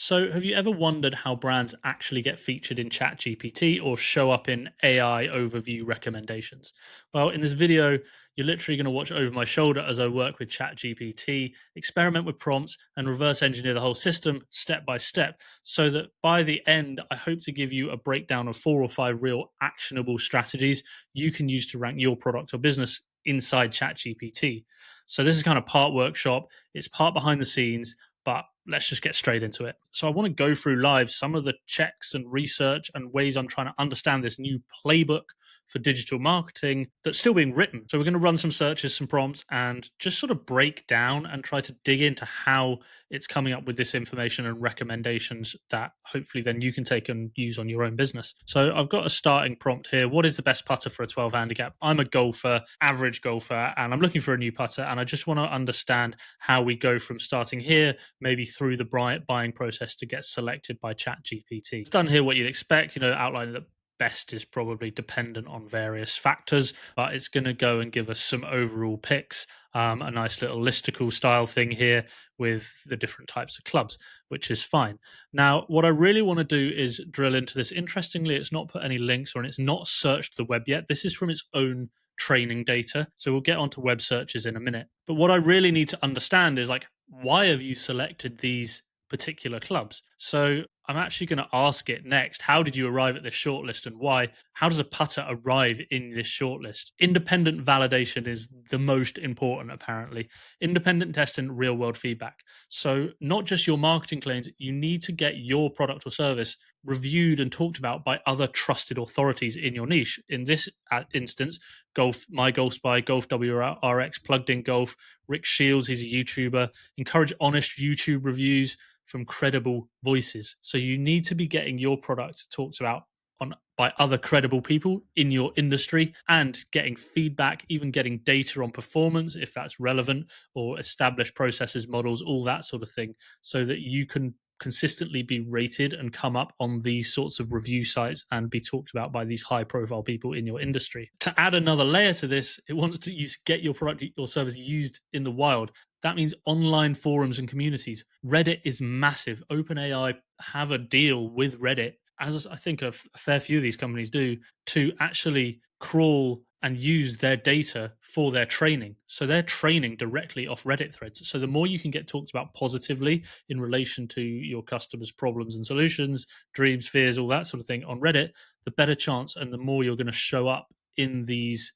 So, have you ever wondered how brands actually get featured in ChatGPT or show up in AI overview recommendations? Well, in this video, you're literally going to watch over my shoulder as I work with ChatGPT, experiment with prompts, and reverse engineer the whole system step by step, so that by the end, I hope to give you a breakdown of 4 or 5 real actionable strategies you can use to rank your product or business inside ChatGPT. So, this is kind of part workshop, it's part behind the scenes, but let's just get straight into it. So I want to go through live some of the checks and research and ways I'm trying to understand this new playbook for digital marketing that's still being written. So we're going to run some searches, some prompts, and just sort of break down and try to dig into how it's coming up with this information and recommendations that hopefully then you can take and use on your own business. So I've got a starting prompt here. What is the best putter for a 12 handicap? I'm a golfer, average golfer, and I'm looking for a new putter. And I just want to understand how we go from starting here, maybe through the buying process to get selected by ChatGPT. It's done here what you'd expect, outlining that best is probably dependent on various factors, but it's going to go and give us some overall picks, a nice little listicle style thing here with the different types of clubs, which is fine. Now, what I really want to do is drill into this. Interestingly, it's not put any links or, and it's not searched the web yet. This is from its own training data. So we'll get onto web searches in a minute. But what I really need to understand is, like, why have you selected these particular clubs? So I'm actually going to ask it next, how did you arrive at this shortlist and why? How does a putter arrive in this shortlist? Independent validation is the most important, apparently. Independent testing, real world feedback. So not just your marketing claims, you need to get your product or service reviewed and talked about by other trusted authorities in your niche. In this instance, Golf, My Golf Spy, Golf WRX, Plugged In Golf, Rick Shields, he's a YouTuber. Encourage honest YouTube reviews from credible voices. So you need to be getting your product talked about on by other credible people in your industry and getting feedback, even getting data on performance if that's relevant, or established processes, models, all that sort of thing, so that you can consistently be rated and come up on these sorts of review sites and be talked about by these high profile people in your industry. To add another layer to this, it wants to get your product or service used in the wild. That means online forums and communities. Reddit is massive. OpenAI have a deal with Reddit, as I think a fair few of these companies do, to actually crawl and use their data for their training. So they're training directly off Reddit threads. So the more you can get talked about positively in relation to your customers' problems and solutions, dreams, fears, all that sort of thing on Reddit, the better chance and the more you're going to show up in these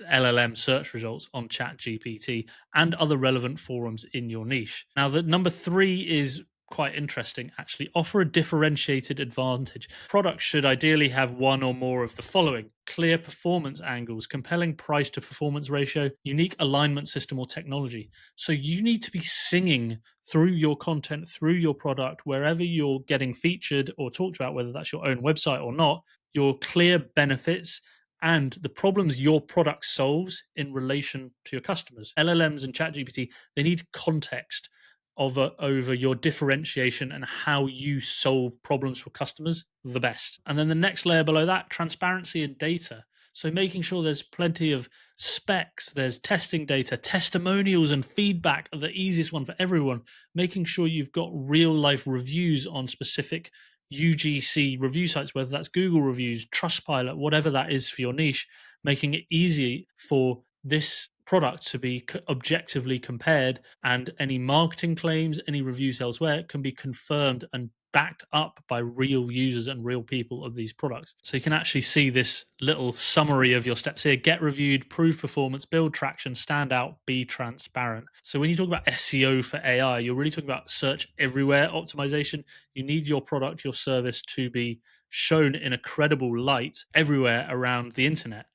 LLM search results on ChatGPT and other relevant forums in your niche. Now, the number 3 is quite interesting, actually. Offer a differentiated advantage. Products should ideally have one or more of the following: clear performance angles, compelling price to performance ratio, unique alignment system or technology. So you need to be singing through your content, through your product, wherever you're getting featured or talked about, whether that's your own website or not, your clear benefits and the problems your product solves in relation to your customers. LLMs and ChatGPT, they need context over your differentiation and how you solve problems for customers the best. And then the next layer below that, transparency and data. So making sure there's plenty of specs, there's testing data, testimonials and feedback are the easiest one for everyone. Making sure you've got real life reviews on specific UGC review sites, whether that's Google reviews, Trustpilot, whatever that is for your niche, making it easy for this product to be objectively compared, and any marketing claims, any reviews elsewhere can be confirmed and backed up by real users and real people of these products. So you can actually see this little summary of your steps here: get reviewed, prove performance, build traction, stand out, be transparent. So when you talk about SEO for AI, you're really talking about search everywhere optimization. You need your product, your service to be shown in a credible light everywhere around the internet.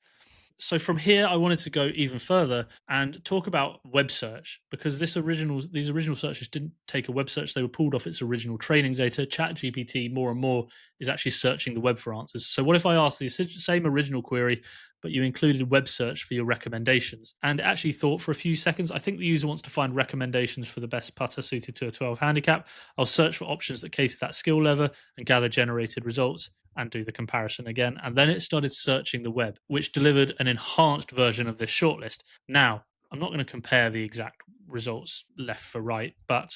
So from here, I wanted to go even further and talk about web search, because these original searches didn't take a web search. They were pulled off its original training data. ChatGPT more and more is actually searching the web for answers. So what if I asked the same original query, but you included web search for your recommendations? And actually thought for a few seconds, I think the user wants to find recommendations for the best putter suited to a 12 handicap. I'll search for options that cater to that skill level and gather generated results and do the comparison again. And then it started searching the web, which delivered an enhanced version of this shortlist. Now, I'm not going to compare the exact results left for right, but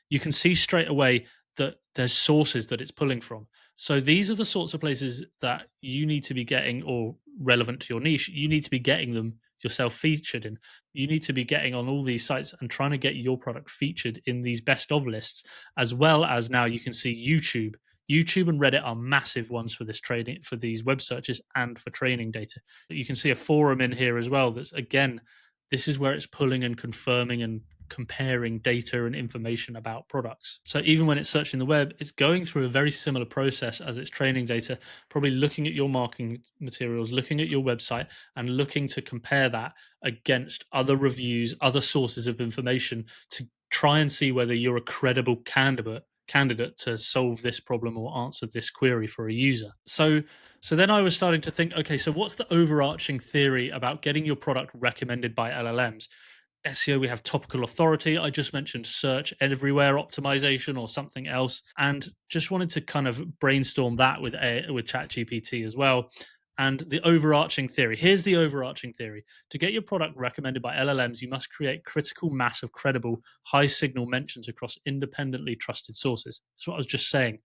you can see straight away that there's sources that it's pulling from. So these are the sorts of places that you need to be getting, or relevant to your niche, you need to be getting them yourself featured in. You need to be getting on all these sites and trying to get your product featured in these best of lists, as well as now you can see YouTube. YouTube and Reddit are massive ones for this trading, for these web searches and for training data. You can see a forum in here as well. That's, again, this is where it's pulling and confirming and comparing data and information about products. So even when it's searching the web, it's going through a very similar process as its training data, probably looking at your marketing materials, looking at your website, and looking to compare that against other reviews, other sources of information, to try and see whether you're a credible candidate to solve this problem or answer this query for a user. So then I was starting to think, okay, so what's the overarching theory about getting your product recommended by LLMs? SEO, we have topical authority. I just mentioned search everywhere optimization or something else, and just wanted to kind of brainstorm that with ChatGPT as well. And the overarching theory, here's the overarching theory: to get your product recommended by LLMs, you must create critical mass of credible, high signal mentions across independently trusted sources. That's what I was just saying.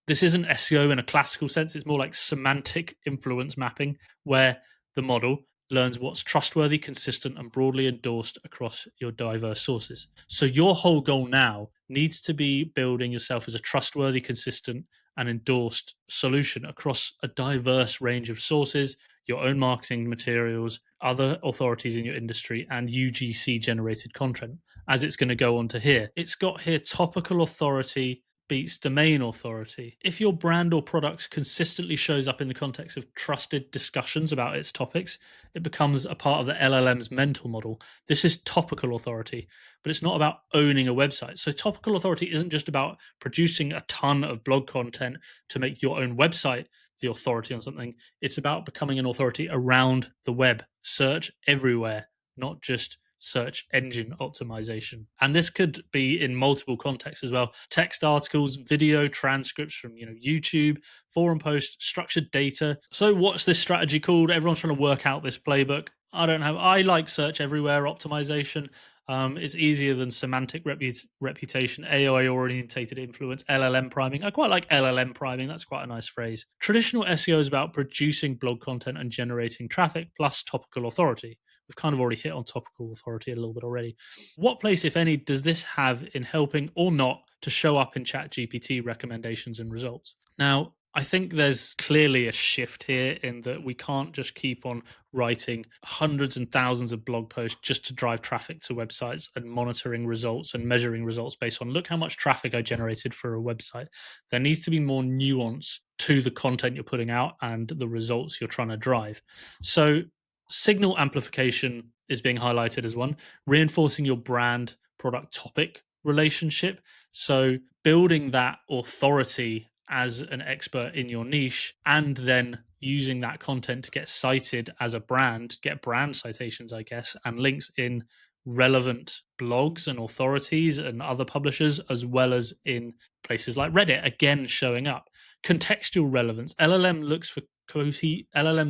This isn't SEO in a classical sense. It's more like semantic influence mapping, where the model learns what's trustworthy, consistent, and broadly endorsed across your diverse sources. So your whole goal now needs to be building yourself as a trustworthy, consistent, and endorsed solution across a diverse range of sources, your own marketing materials, other authorities in your industry, and UGC generated content, as it's going to go on to here. It's got here topical authority beats domain authority. If your brand or product consistently shows up in the context of trusted discussions about its topics, it becomes a part of the LLM's mental model. This is topical authority, but it's not about owning a website. So topical authority isn't just about producing a ton of blog content to make your own website the authority on something. It's about becoming an authority around the web. Search everywhere, not just search engine optimization. And this could be in multiple contexts as well: text articles, video transcripts from YouTube, forum posts, structured data. So what's this strategy called? Everyone's trying to work out this playbook. I like search everywhere optimization. It's easier than semantic reputation, AI orientated influence, LLM priming. I quite like LLM priming. That's quite a nice phrase. Traditional SEO is about producing blog content and generating traffic, plus topical authority. We've kind of already hit on topical authority a little bit already. What place, if any, does this have in helping or not to show up in ChatGPT recommendations and results? Now, I think there's clearly a shift here in that we can't just keep on writing hundreds and thousands of blog posts just to drive traffic to websites and monitoring results and measuring results based on, look how much traffic I generated for a website. There needs to be more nuance to the content you're putting out and the results you're trying to drive. So signal amplification is being highlighted as one, reinforcing your brand product topic relationship. So building that authority as an expert in your niche, and then using that content to get cited as a brand, get brand citations, I guess, and links in relevant blogs and authorities and other publishers, as well as in places like Reddit, again showing up. Contextual relevance. LLMs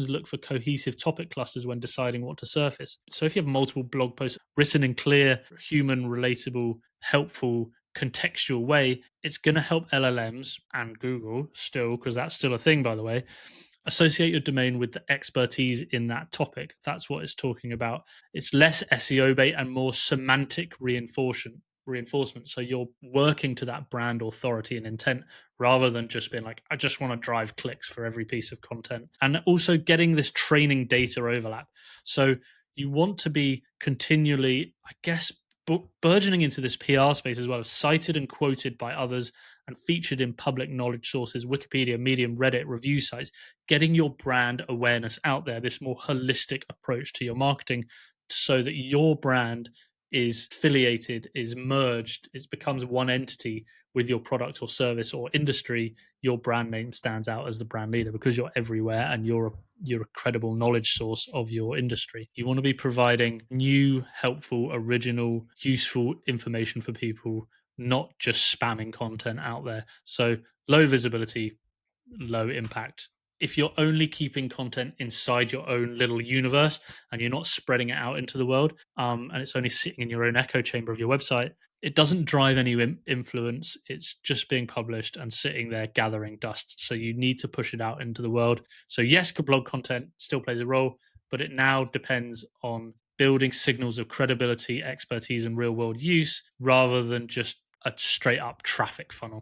look for cohesive topic clusters when deciding what to surface. So if you have multiple blog posts written in clear, human, relatable, helpful, contextual way, it's going to help LLMs and Google still, because that's still a thing, by the way, associate your domain with the expertise in that topic. That's what it's talking about. It's less SEO bait and more semantic reinforcement. So you're working to that brand authority and intent, rather than just being like, I just want to drive clicks for every piece of content. And also getting this training data overlap. So you want to be continually, I guess, burgeoning into this PR space as well, cited and quoted by others and featured in public knowledge sources, Wikipedia, Medium, Reddit, review sites, getting your brand awareness out there, this more holistic approach to your marketing, so that your brand is affiliated, is merged, it becomes one entity with your product or service or industry. Your brand name stands out as the brand leader because you're everywhere and you're a credible knowledge source of your industry. You want to be providing new, helpful, original, useful information for people, not just spamming content out there. So low visibility, low impact. If you're only keeping content inside your own little universe and you're not spreading it out into the world, and it's only sitting in your own echo chamber of your website, it doesn't drive any influence. It's just being published and sitting there gathering dust. So you need to push it out into the world. So yes, blog content still plays a role, but it now depends on building signals of credibility, expertise, and real world use rather than just a straight up traffic funnel.